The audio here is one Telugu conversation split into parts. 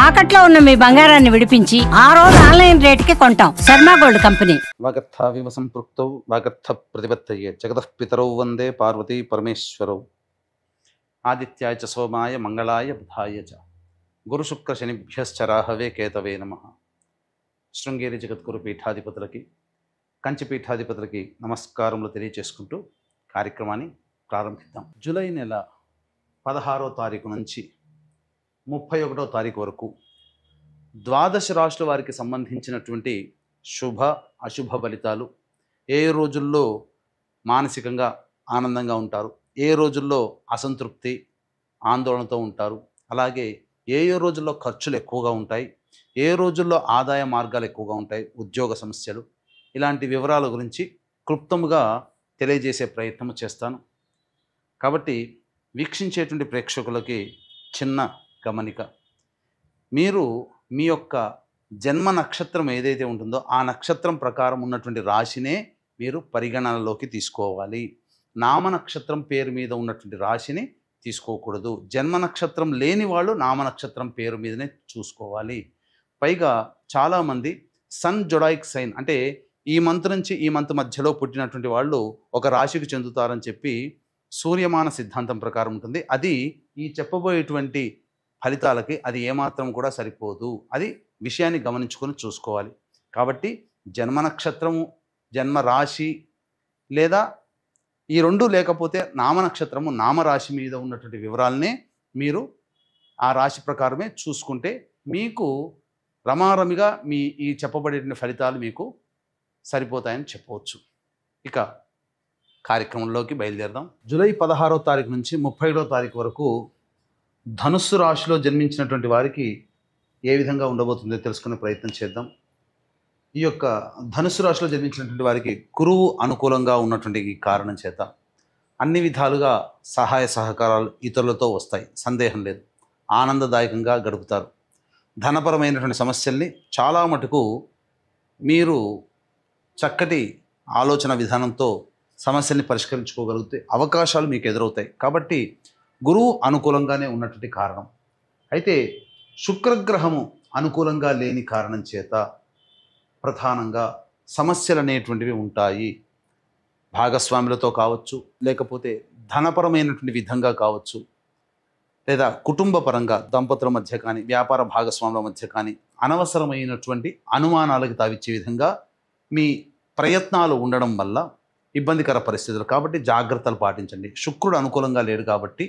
తాకట్లో ఉన్న మీ బంగారాన్ని విడిపించి ఆ రోజు ఆన్లైన్ రేటుకి కొంటాం. Sharma gold company. వాగర్థావివ సంపృక్తౌ వాగర్థ ప్రతిపత్తయే జగతః పితరౌ వందే పార్వతీ పరమేశ్వరౌ. ఆదిత్యాయ చ సోమాయ మంగళాయ బుధాయ చ గురు శుక్ర శనిభ్యశ్చ రాహవే కేతవే నమః. శృంగేరి జగద్గురు పీఠాధిపతులకి, కంచి పీఠాధిపతులకి నమస్కారములు తెలియచేసుకుంటూ కార్యక్రమాన్ని ప్రారంభిద్దాం. జూలై నెల 16వ తారీఖు నుంచి 31వ తారీఖు వరకు ద్వాదశ రాశుల వారికి సంబంధించినటువంటి శుభ అశుభ ఫలితాలు, ఏ రోజుల్లో మానసికంగా ఆనందంగా ఉంటారు, ఏ రోజుల్లో అసంతృప్తి ఆందోళనతో ఉంటారు, అలాగే ఏ రోజుల్లో ఖర్చులు ఎక్కువగా ఉంటాయి, ఏ రోజుల్లో ఆదాయ మార్గాలు ఎక్కువగా ఉంటాయి, ఉద్యోగ సమస్యలు, ఇలాంటి వివరాల గురించి క్లుప్తముగా తెలియజేసే ప్రయత్నం చేస్తాను. కాబట్టి వీక్షించేటువంటి ప్రేక్షకులకి చిన్న గమనిక, మీరు మీ యొక్క జన్మ నక్షత్రం ఏదైతే ఉంటుందో ఆ నక్షత్రం ప్రకారం ఉన్నటువంటి రాశినే మీరు పరిగణనలోకి తీసుకోవాలి. నామ నక్షత్రం పేరు మీద ఉన్నటువంటి రాశిని తీసుకోకూడదు. జన్మ నక్షత్రం లేని వాళ్ళు నామ నక్షత్రం పేరు మీదనే చూసుకోవాలి. పైగా చాలామంది సన్ జొడాయిక్ సైన్ అంటే ఈ మంత్ నుంచి ఈ మంత్ మధ్యలో పుట్టినటువంటి వాళ్ళు ఒక రాశికి చెందుతారని చెప్పి సూర్యమాన సిద్ధాంతం ప్రకారం ఉంటుంది. అది ఈ చెప్పబోయేటువంటి ఫలితాలకి అది ఏమాత్రం కూడా సరిపోదు. అది విషయాన్ని గమనించుకొని చూసుకోవాలి. కాబట్టి జన్మ నక్షత్రము, జన్మ రాశి లేదా ఈ రెండు లేకపోతే నామ నక్షత్రము, నామరాశి మీద ఉన్నటువంటి వివరాలనే మీరు ఆ రాశి ప్రకారమే చూసుకుంటే మీకు రమారమిగా మీ ఈ చెప్పబడే ఫలితాలు మీకు సరిపోతాయని చెప్పవచ్చు. ఇక కార్యక్రమంలోకి బయలుదేరదాం. జూలై 16వ తారీఖు నుంచి 31వ తారీఖు వరకు ధనుస్సు రాశిలో జన్మించినటువంటి వారికి ఏ విధంగా ఉండబోతుందో తెలుసుకునే ప్రయత్నం చేద్దాం. ఈ యొక్క ధనుస్సు రాశిలో జన్మించినటువంటి వారికి గురువు అనుకూలంగా ఉన్నటువంటి ఈ కారణం చేత అన్ని విధాలుగా సహాయ సహకారాలు ఇతరులతో వస్తాయి, సందేహం లేదు. ఆనందదాయకంగా గడుపుతారు. ధనపరమైనటువంటి సమస్యల్ని చాలా మటుకు మీరు చక్కటి ఆలోచన విధానంతో సమస్యల్ని పరిష్కరించుకోగలిగితే అవకాశాలు మీకు ఎదురవుతాయి. కాబట్టి గురువు అనుకూలంగానే ఉన్నటువంటి కారణం. అయితే శుక్రగ్రహము అనుకూలంగా లేని కారణం చేత ప్రధానంగా సమస్యలు అనేటువంటివి ఉంటాయి. భాగస్వాములతో కావచ్చు, లేకపోతే ధనపరమైనటువంటి విధంగా కావచ్చు, లేదా కుటుంబ పరంగా దంపతుల మధ్య కానీ, వ్యాపార భాగస్వాముల మధ్య కానీ అనవసరమైనటువంటి అనుమానాలకు తావిచ్చే విధంగా మీ ప్రయత్నాలు ఉండడం వల్ల ఇబ్బందికర పరిస్థితులు. కాబట్టి జాగ్రత్తలు పాటించండి. శుక్రుడు అనుకూలంగా లేడు కాబట్టి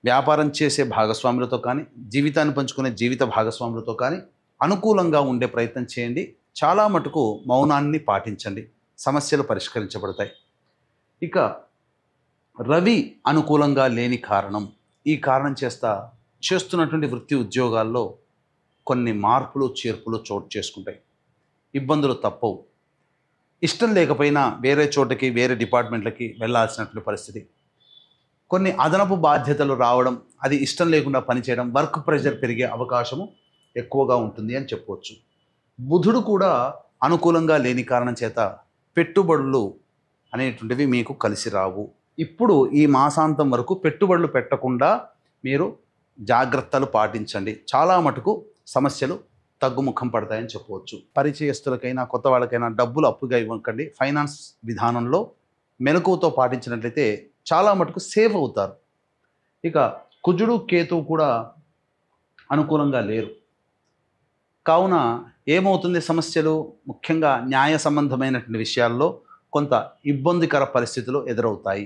వ్యాపారం చేసే భాగస్వాములతో కానీ, జీవితాన్ని పంచుకునే జీవిత భాగస్వాములతో కానీ అనుకూలంగా ఉండే ప్రయత్నం చేయండి. చాలా మటుకు మౌనాన్ని పాటించండి, సమస్యలు పరిష్కరించబడతాయి. ఇక రవి అనుకూలంగా లేని కారణం, ఈ కారణం చేస్తున్నటువంటి వృత్తి ఉద్యోగాల్లో కొన్ని మార్పులు చేర్పులు చోటు చేసుకుంటాయి. ఇబ్బందులు తప్పవు. ఇష్టం లేకపోయినా వేరే చోటకి, వేరే డిపార్ట్మెంట్లకి వెళ్ళాల్సినటువంటి పరిస్థితి, కొన్ని అదనపు బాధ్యతలు రావడం, అది ఇష్టం లేకుండా పనిచేయడం, వర్క్ ప్రెషర్ పెరిగే అవకాశము ఎక్కువగా ఉంటుంది అని చెప్పవచ్చు. బుధుడు కూడా అనుకూలంగా లేని కారణం చేత పెట్టుబడులు అనేటువంటివి మీకు కలిసి రావు. ఇప్పుడు ఈ మాసాంతం వరకు పెట్టుబడులు పెట్టకుండా మీరు జాగ్రత్తలు పాటించండి. చాలా మటుకు సమస్యలు తగ్గుముఖం పడతాయని చెప్పవచ్చు. పరిచయస్తులకైనా కొత్త వాళ్ళకైనా డబ్బులు అప్పుగా ఇవ్వకండి. ఫైనాన్స్ విధానంలో మెలకువతో పాటించినట్లయితే చాలా మటుకు సేవ్ అవుతారు. ఇక కుజుడు కేతువు కూడా అనుకూలంగా లేరు కావున ఏమవుతుంది, సమస్యలు ముఖ్యంగా న్యాయ సంబంధమైనటువంటి విషయాల్లో కొంత ఇబ్బందికర పరిస్థితులు ఎదురవుతాయి.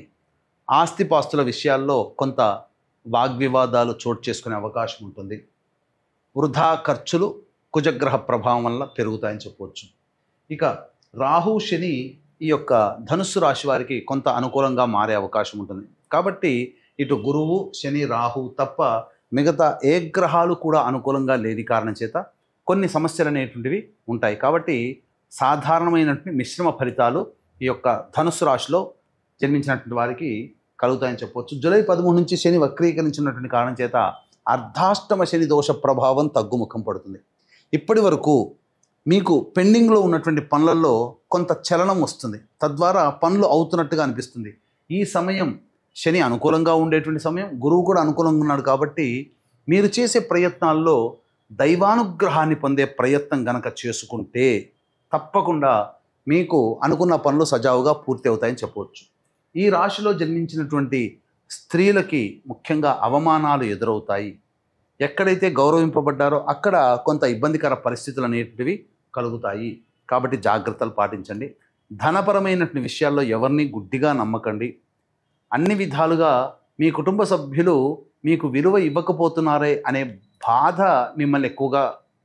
ఆస్తిపాస్తుల విషయాల్లో కొంత వాగ్వివాదాలు చోటు చేసుకునే అవకాశం ఉంటుంది. వృధా ఖర్చులు కుజగ్రహ ప్రభావం వల్ల పెరుగుతాయని చెప్పవచ్చు. ఇక రాహు శని ఈ యొక్క ధనుస్సు రాశి వారికి కొంత అనుకూలంగా మారే అవకాశం ఉంటుంది. కాబట్టి ఇటు గురువు, శని, రాహు తప్ప మిగతా ఏ గ్రహాలు కూడా అనుకూలంగా లేని కారణం చేత కొన్ని సమస్యలు అనేటువంటివి ఉంటాయి. కాబట్టి సాధారణమైనటువంటి మిశ్రమ ఫలితాలు ఈ యొక్క ధనుస్సు రాశిలో జన్మించినటువంటి వారికి కలుగుతాయని చెప్పవచ్చు. జూలై 13 నుంచి శని వక్రీకరించినటువంటి కారణం చేత అర్ధాష్టమ శని దోష ప్రభావం తగ్గుముఖం పడుతుంది. ఇప్పటి వరకు మీకు పెండింగ్లో ఉన్నటువంటి పనులలో కొంత చలనం వస్తుంది, తద్వారా పనులు అవుతున్నట్టుగా అనిపిస్తుంది. ఈ సమయం శని అనుకూలంగా ఉండేటువంటి సమయం, గురువు కూడా అనుకూలంగా ఉన్నాడు. కాబట్టి మీరు చేసే ప్రయత్నాల్లో దైవానుగ్రహాన్ని పొందే ప్రయత్నం గనక చేసుకుంటే తప్పకుండా మీకు అనుకున్న పనులు సజావుగా పూర్తి అవుతాయని చెప్పవచ్చు. ఈ రాశిలో జన్మించినటువంటి స్త్రీలకి ముఖ్యంగా అవమానాలు ఎదురవుతాయి. ఎక్కడైతే గౌరవింపబడ్డారో అక్కడ కొంత ఇబ్బందికర పరిస్థితులు అనేటివి కలుగుతాయి. కాబట్టి జాగ్రత్తలు పాటించండి. ధనపరమైనటువంటి విషయాల్లో ఎవరిని గుడ్డిగా నమ్మకండి. అన్ని విధాలుగా మీ కుటుంబ సభ్యులు మీకు విలువ ఇవ్వకపోతున్నారే అనే బాధ మిమ్మల్ని ఎక్కువగా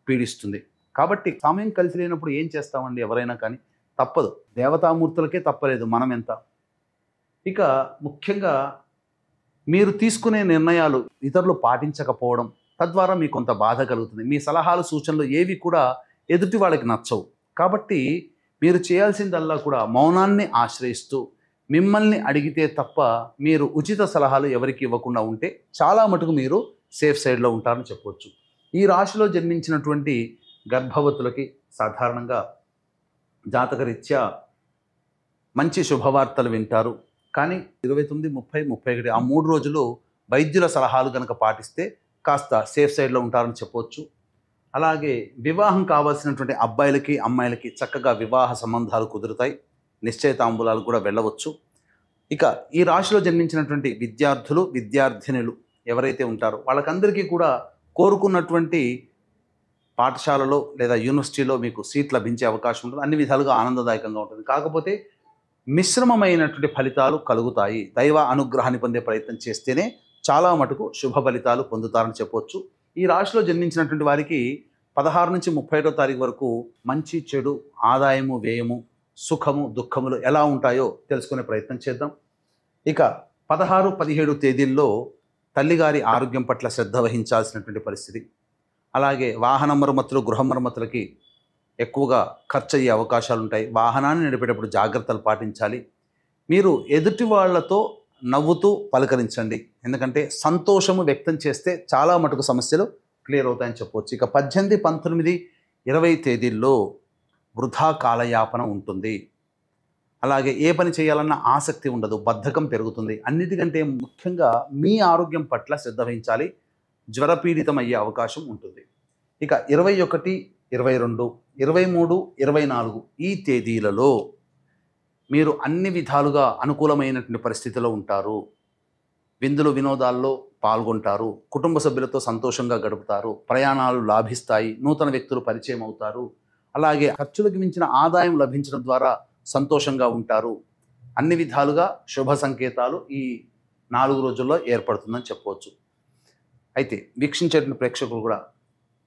పీడిస్తుంది. కాబట్టి సమయం కలిసి లేనప్పుడు ఏం చేస్తామండి? ఎవరైనా కానీ తప్పదు. దేవతామూర్తులకే తప్పలేదు, మనం ఎంత. ఇక ముఖ్యంగా మీరు తీసుకునే నిర్ణయాలు ఇతరులు పాటించకపోవడం, తద్వారా మీకు కొంత బాధ కలుగుతుంది. మీ సలహాలు సూచనలు ఏవి కూడా ఎదుటి వాళ్ళకి నచ్చవు. కాబట్టి మీరు చేయాల్సిందల్లా కూడా మౌనాన్ని ఆశ్రయిస్తూ మిమ్మల్ని అడిగితే తప్ప మీరు ఉచిత సలహాలు ఎవరికి ఇవ్వకుండా ఉంటే చాలా మటుకు మీరు సేఫ్ సైడ్లో ఉంటారని చెప్పవచ్చు. ఈ రాశిలో జన్మించినటువంటి గర్భవతులకి సాధారణంగా జాతకరీత్యా మంచి శుభవార్తలు వింటారు. కానీ 29, 30, 31 ఆ 3 రోజులు వైద్యుల సలహాలు కనుక పాటిస్తే కాస్త సేఫ్ సైడ్లో ఉంటారని చెప్పవచ్చు. అలాగే వివాహం కావాల్సినటువంటి అబ్బాయిలకి అమ్మాయిలకి చక్కగా వివాహ సంబంధాలు కుదురుతాయి. నిశ్చయితాంబులాలు కూడా వెళ్ళవచ్చు. ఇక ఈ రాశిలో జన్మించినటువంటి విద్యార్థులు విద్యార్థినులు ఎవరైతే ఉంటారో వాళ్ళకందరికీ కూడా కోరుకున్నటువంటి పాఠశాలలో లేదా యూనివర్సిటీలో మీకు సీట్ లభించే అవకాశం ఉంటుంది. అన్ని విధాలుగా ఆనందదాయకంగా ఉంటుంది. కాకపోతే మిశ్రమమైనటువంటి ఫలితాలు కలుగుతాయి. దైవ అనుగ్రహాన్ని పొందే ప్రయత్నం చేస్తేనే చాలా మటుకు శుభ ఫలితాలు పొందుతారని చెప్పవచ్చు. ఈ రాశిలో జన్మించినటువంటి వారికి 16 నుంచి 31వ తారీఖు వరకు మంచి చెడు, ఆదాయము వ్యయము, సుఖము దుఃఖములు ఎలా ఉంటాయో తెలుసుకునే ప్రయత్నం చేద్దాం. ఇక 16, 17 తేదీల్లో తల్లిగారి ఆరోగ్యం పట్ల శ్రద్ధ వహించాల్సినటువంటి పరిస్థితి. అలాగే వాహన మరమ్మతులు, గృహ మరమ్మతులకి ఎక్కువగా ఖర్చు అయ్యే అవకాశాలు ఉంటాయి. వాహనాన్ని నడిపేటప్పుడు జాగ్రత్తలు పాటించాలి. మీరు ఎదుటి వాళ్లతో నవ్వుతూ పలకరించండి. ఎందుకంటే సంతోషము వ్యక్తం చేస్తే చాలా మటుకు సమస్యలు క్లియర్ అవుతాయని చెప్పవచ్చు. ఇక 18, 19, 20 తేదీల్లో వృధా కాలయాపన ఉంటుంది. అలాగే ఏ పని చేయాలన్న ఆసక్తి ఉండదు, బద్ధకం పెరుగుతుంది. అన్నిటికంటే ముఖ్యంగా మీ ఆరోగ్యం పట్ల శ్రద్ధ వహించాలి. జ్వరపీడితం అయ్యే అవకాశం ఉంటుంది. ఇక 21, 22, 23, 24 ఈ తేదీలలో మీరు అన్ని విధాలుగా అనుకూలమైనటువంటి పరిస్థితిలో ఉంటారు. విందులు వినోదాల్లో పాల్గొంటారు. కుటుంబ సభ్యులతో సంతోషంగా గడుపుతారు. ప్రయాణాలు లాభిస్తాయి. నూతన వ్యక్తులు పరిచయం అవుతారు. అలాగే ఖర్చులకు మించిన ఆదాయం లభించడం ద్వారా సంతోషంగా ఉంటారు. అన్ని విధాలుగా శుభ సంకేతాలు ఈ 4 రోజుల్లో ఏర్పడుతుందని చెప్పవచ్చు. అయితే వీక్షించేటువంటి ప్రేక్షకులు కూడా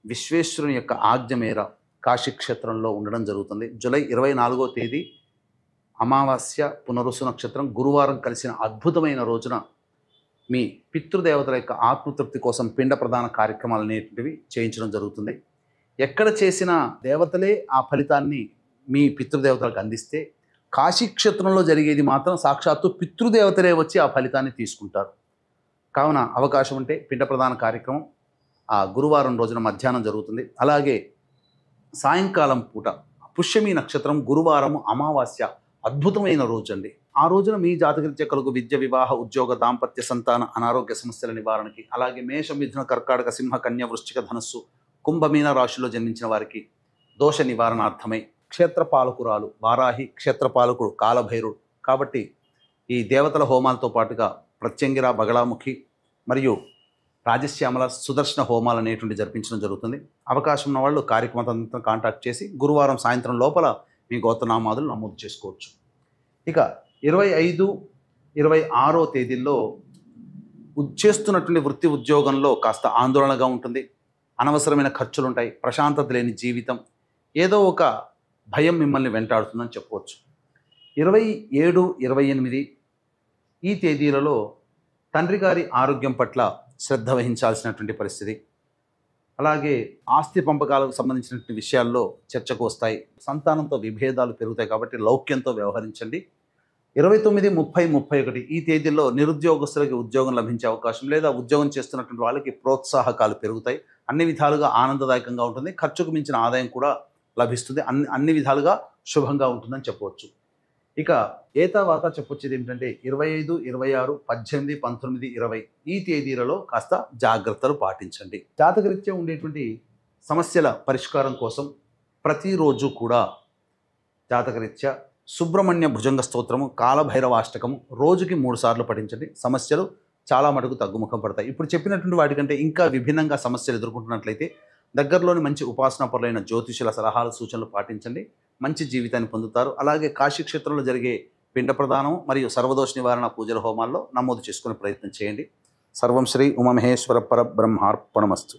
విశ్వేశ్వరుని యొక్క ఆజ్ఞ మేర కాశీ క్షేత్రంలో ఉండడం జరుగుతుంది. జూలై 24వ తేదీ అమావాస్య పునరుసు నక్షత్రం గురువారం కలిసిన అద్భుతమైన రోజున మీ పితృదేవతల యొక్క ఆత్మతృప్తి కోసం పిండ ప్రదాన కార్యక్రమాలు అనేటువంటివి చేయించడం జరుగుతుంది. ఎక్కడ చేసిన దేవతలే ఆ ఫలితాన్ని మీ పితృదేవతలకు అందిస్తే, కాశీక్షేత్రంలో జరిగేది మాత్రం సాక్షాత్తు పితృదేవతలే వచ్చి ఆ ఫలితాన్ని తీసుకుంటారు. కావున అవకాశం ఉంటే పిండ ప్రదాన కార్యక్రమం ఆ గురువారం రోజున మధ్యాహ్నం జరుగుతుంది. అలాగే సాయంకాలం పూట పుష్యమి నక్షత్రం గురువారం అమావాస్య అద్భుతమైన రోజు అండి. ఆ రోజున మీ జాతకరీత్యా కలుగు విద్య, వివాహ, ఉద్యోగ, దాంపత్య, సంతాన, అనారోగ్య సమస్యల నివారణకి, అలాగే మేష, మిథున, కర్కాటక, సింహ, కన్య, వృశ్చిక, ధనస్సు, కుంభమీన రాశిలో జన్మించిన వారికి దోష నివారణార్థమై క్షేత్రపాలకురాలు వారాహి, క్షేత్రపాలకుడు కాలభైరుడు కాబట్టి ఈ దేవతల హోమాలతో పాటుగా ప్రత్యంగిర, బగళాముఖి మరియు రాజశ్యామల, సుదర్శన హోమాలు అనేటువంటి జరిపించడం జరుగుతుంది. అవకాశం ఉన్న వాళ్ళు కార్యక్రమంతో కాంటాక్ట్ చేసి గురువారం సాయంత్రం లోపల మీ గోత్రనామాదులు నమోదు చేసుకోవచ్చు. ఇక 25, 26వ తేదీల్లో చేస్తున్నటువంటి వృత్తి ఉద్యోగంలో కాస్త ఆందోళనగా ఉంటుంది. అనవసరమైన ఖర్చులు ఉంటాయి. ప్రశాంతత లేని జీవితం, ఏదో ఒక భయం మిమ్మల్ని వెంటాడుతుందని చెప్పవచ్చు. 27, 28 ఈ తేదీలలో తండ్రి గారి ఆరోగ్యం పట్ల శ్రద్ధ వహించాల్సినటువంటి పరిస్థితి. అలాగే ఆస్తి పంపకాలకు సంబంధించినటువంటి విషయాల్లో చర్చకు వస్తాయి. సంతానంతో విభేదాలు పెరుగుతాయి కాబట్టి లౌక్యంతో వ్యవహరించండి. 29, 30, 31 ఈ తేదీల్లో నిరుద్యోగస్తులకి ఉద్యోగం లభించే అవకాశం లేదా ఉద్యోగం చేస్తున్నటువంటి వాళ్ళకి ప్రోత్సాహకాలు పెరుగుతాయి. అన్ని విధాలుగా ఆనందదాయకంగా ఉంటుంది. ఖర్చుకు మించిన ఆదాయం కూడా లభిస్తుంది. అన్ని విధాలుగా శుభంగా ఉంటుందని చెప్పవచ్చు. ఇక ఏ తర్వాత చెప్పొచ్చేది ఏమిటంటే 25, 26, 18, 19, 20 ఈ తేదీలలో కాస్త జాగ్రత్తలు పాటించండి. జాతకరీత్యా ఉండేటువంటి సమస్యల పరిష్కారం కోసం ప్రతిరోజు కూడా జాతకరీత్యా సుబ్రహ్మణ్య భుజంగ స్తోత్రము, కాలభైరవాష్టకము రోజుకి 3 సార్లు పఠించండి. సమస్యలు చాలా మటుకు తగ్గుముఖం పడతాయి. ఇప్పుడు చెప్పినటువంటి వాటికంటే ఇంకా విభిన్నంగా సమస్యలు ఎదుర్కొంటున్నట్లయితే దగ్గరలోని మంచి ఉపాసనా పరులైన జ్యోతిషుల సలహాలు సూచనలు పాటించండి. మంచి జీవితాన్ని పొందుతారు. అలాగే కాశీ క్షేత్రంలో జరిగే పిండ ప్రదానం మరియు సర్వదోష నివారణ పూజల హోమాల్లో నమోదు చేసుకునే ప్రయత్నం చేయండి. సర్వం శ్రీ ఉమామహేశ్వర పరబ్రహ్మార్పణమస్తు.